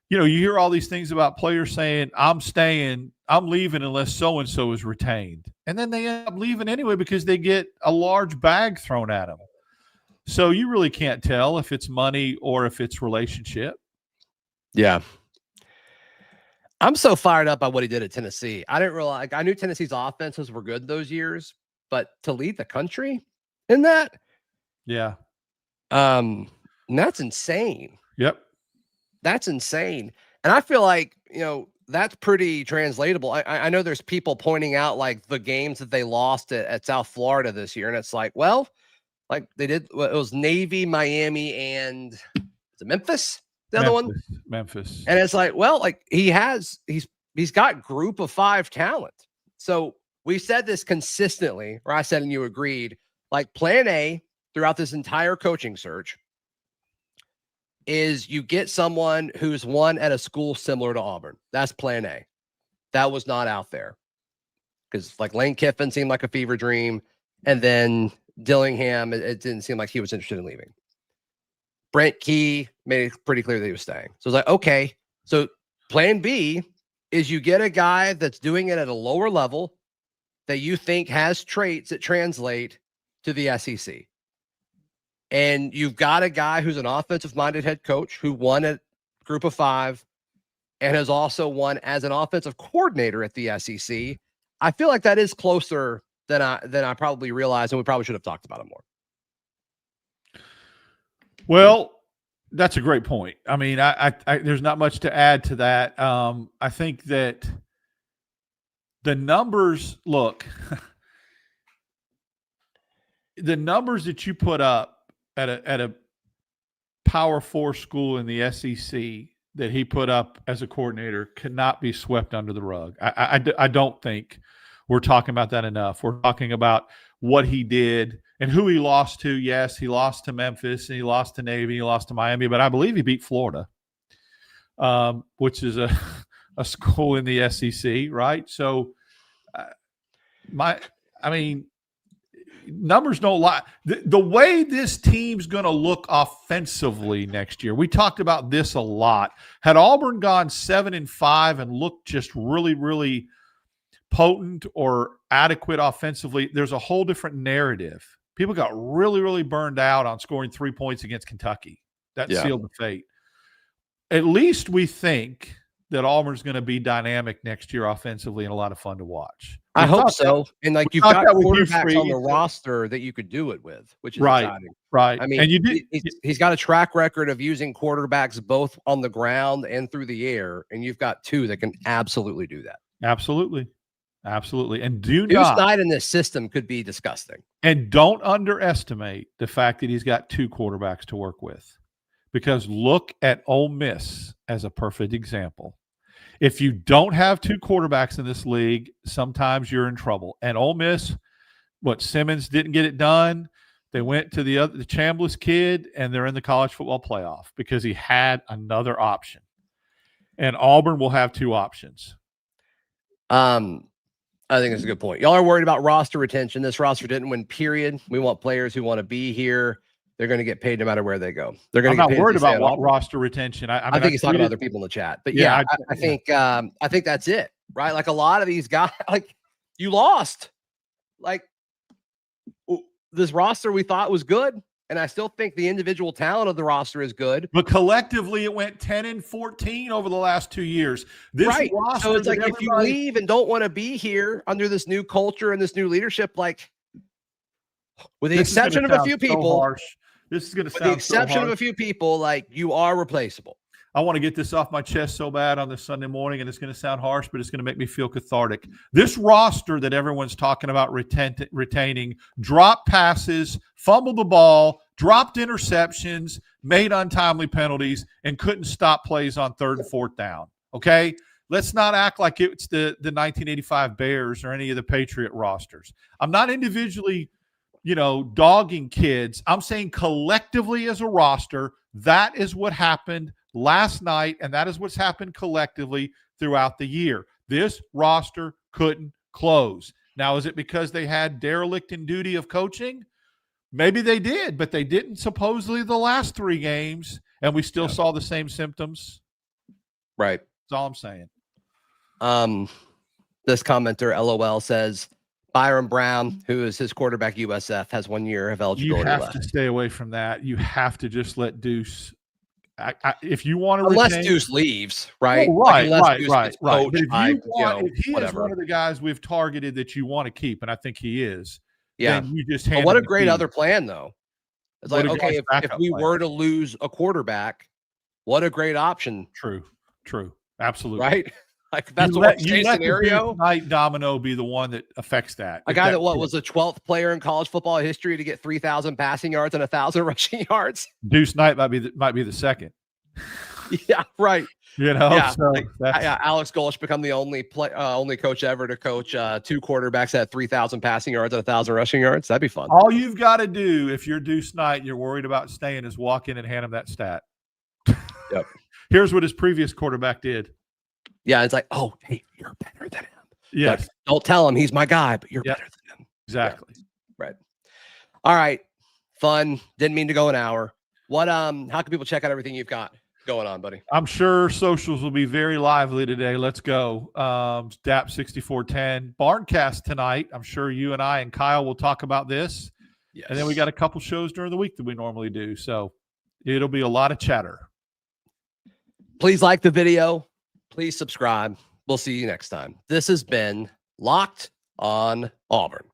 [SPEAKER 3] you hear all these things about players saying, I'm staying, I'm leaving unless so-and-so is retained. And then they end up leaving anyway because they get a large bag thrown at them. So you really can't tell if it's money or if it's relationship.
[SPEAKER 1] Yeah. I'm so fired up by what he did at Tennessee. I didn't realize, I knew Tennessee's offenses were good those years, but to lead the country in that?
[SPEAKER 3] Yeah.
[SPEAKER 1] That's insane.
[SPEAKER 3] Yep.
[SPEAKER 1] That's insane. And I feel like, that's pretty translatable. I know there's people pointing out like the games that they lost at South Florida this year. And it's like, well, like they did, it was Navy, Miami, and is it Memphis? The other one?
[SPEAKER 3] Memphis.
[SPEAKER 1] And it's like, well, like he's got group of 5 talent. So we said this consistently, or I said, and you agreed, like plan A throughout this entire coaching search is you get someone who's won at a school similar to Auburn. That's plan A. That was not out there because like Lane Kiffin seemed like a fever dream. And then Dillingham, it didn't seem like he was interested in leaving. Brent Key made it pretty clear that he was staying. So it's like, okay, so plan B is you get a guy that's doing it at a lower level that you think has traits that translate to the SEC. And you've got a guy who's an offensive-minded head coach who won at Group of 5 and has also won as an offensive coordinator at the SEC. I feel like that is closer than I probably realized, and we probably should have talked about it more.
[SPEAKER 3] Well, that's a great point. I mean, I there's not much to add to that. I think that the numbers look, the numbers that you put up at a Power 4 school in the SEC that he put up as a coordinator cannot be swept under the rug. I don't think we're talking about that enough. We're talking about what he did and who he lost to. Yes, he lost to Memphis and he lost to Navy, he lost to Miami, but I believe he beat Florida, which is a school in the SEC, right? So, numbers don't lie. The way this team's going to look offensively next year, we talked about this a lot. Had Auburn gone 7-5 and looked just really, really potent or adequate offensively, there's a whole different narrative. People got really, really burned out on scoring 3 points against Kentucky. That sealed the fate. At least we think that Auburn's going to be dynamic next year offensively and a lot of fun to watch.
[SPEAKER 1] I hope so. And like you've got quarterbacks on the roster that you could do it with, which is exciting.
[SPEAKER 3] Right.
[SPEAKER 1] I mean,
[SPEAKER 3] and you did,
[SPEAKER 1] he's got a track record of using quarterbacks both on the ground and through the air. And you've got 2 that can absolutely do that.
[SPEAKER 3] Absolutely. And
[SPEAKER 1] Snyder in this system could be disgusting.
[SPEAKER 3] And don't underestimate the fact that he's got 2 quarterbacks to work with. Because look at Ole Miss as a perfect example. If you don't have 2 quarterbacks in this league, sometimes you're in trouble. And Ole Miss, Simmons didn't get it done. They went to the Chambliss kid, and they're in the college football playoff because he had another option. And Auburn will have 2 options.
[SPEAKER 1] I think it's a good point. Y'all are worried about roster retention. This roster didn't win, period. We want players who want to be here. They're going to get paid no matter where they go. They're going
[SPEAKER 3] I'm
[SPEAKER 1] to get
[SPEAKER 3] not
[SPEAKER 1] paid
[SPEAKER 3] worried
[SPEAKER 1] if they stay
[SPEAKER 3] about
[SPEAKER 1] at Auburn.
[SPEAKER 3] roster retention.
[SPEAKER 1] I think he's talking about other people in the chat, but
[SPEAKER 3] Yeah,
[SPEAKER 1] I think that's it, right? Like a lot of these guys, like you lost, like this roster we thought was good. And I still think the individual talent of the roster is good.
[SPEAKER 3] But collectively, it went 10-14 over the last 2 years. This
[SPEAKER 1] right.
[SPEAKER 3] roster,
[SPEAKER 1] so it's like if you leave and don't want to be here under this new culture and this new leadership, like with the exception of a few people,
[SPEAKER 3] this is going to sound
[SPEAKER 1] with the exception of a few people, like you are replaceable.
[SPEAKER 3] I want to get this off my chest so bad on this Sunday morning, and it's going to sound harsh, but it's going to make me feel cathartic. This roster that everyone's talking about retaining dropped passes, fumbled the ball, dropped interceptions, made untimely penalties, and couldn't stop plays on 3rd and 4th down. Okay? Let's not act like it's the 1985 Bears or any of the Patriot rosters. I'm not individually, dogging kids. I'm saying collectively as a roster, that is what happened last night, and that is what's happened collectively throughout the year. This roster couldn't close. Now, is it because they had derelict in duty of coaching? Maybe they did, but they didn't supposedly the last 3 games, and we still saw the same symptoms.
[SPEAKER 1] Right.
[SPEAKER 3] That's all I'm saying.
[SPEAKER 1] This commenter, LOL, says Byron Brown, who is his quarterback USF, has 1 year of eligibility left.
[SPEAKER 3] You have to stay away from that. You have to just let Deuce. If you want to
[SPEAKER 1] unless Deuce leaves, right?
[SPEAKER 3] Right.
[SPEAKER 1] But
[SPEAKER 3] if he is one of the guys we've targeted that you want to keep, and I think he is, then you just hand
[SPEAKER 1] what a
[SPEAKER 3] him
[SPEAKER 1] great
[SPEAKER 3] the
[SPEAKER 1] other plan, though. It's like, okay, if we were to lose a quarterback, what a great option.
[SPEAKER 3] True. Absolutely.
[SPEAKER 1] Right? Like that's the worst case scenario.
[SPEAKER 3] Night domino be the one that affects that.
[SPEAKER 1] A guy that was the 12th player in college football history to get 3,000 passing yards and 1,000 rushing yards.
[SPEAKER 3] Deuce Knight might be the second.
[SPEAKER 1] Yeah, right.
[SPEAKER 3] So
[SPEAKER 1] Alex Golesh become the only coach ever to coach 2 quarterbacks at 3,000 passing yards and 1,000 rushing yards. That'd be fun.
[SPEAKER 3] All you've got to do if you're Deuce Knight, you're worried about staying, is walk in and hand him that stat.
[SPEAKER 1] Yep.
[SPEAKER 3] Here's what his previous quarterback did.
[SPEAKER 1] Yeah, it's like, oh, hey, you're better than him.
[SPEAKER 3] Yes.
[SPEAKER 1] Like, don't tell him he's my guy, but you're better than him.
[SPEAKER 3] Exactly.
[SPEAKER 1] Yeah. Right. All right. Fun. Didn't mean to go an hour. What how can people check out everything you've got going on, buddy?
[SPEAKER 3] I'm sure socials will be very lively today. Let's go. DAP 6410 Barncast tonight. I'm sure you and I and Kyle will talk about this. Yes. And then we got a couple shows during the week that we normally do. So it'll be a lot of chatter.
[SPEAKER 1] Please like the video. Please subscribe. We'll see you next time. This has been Locked On Auburn.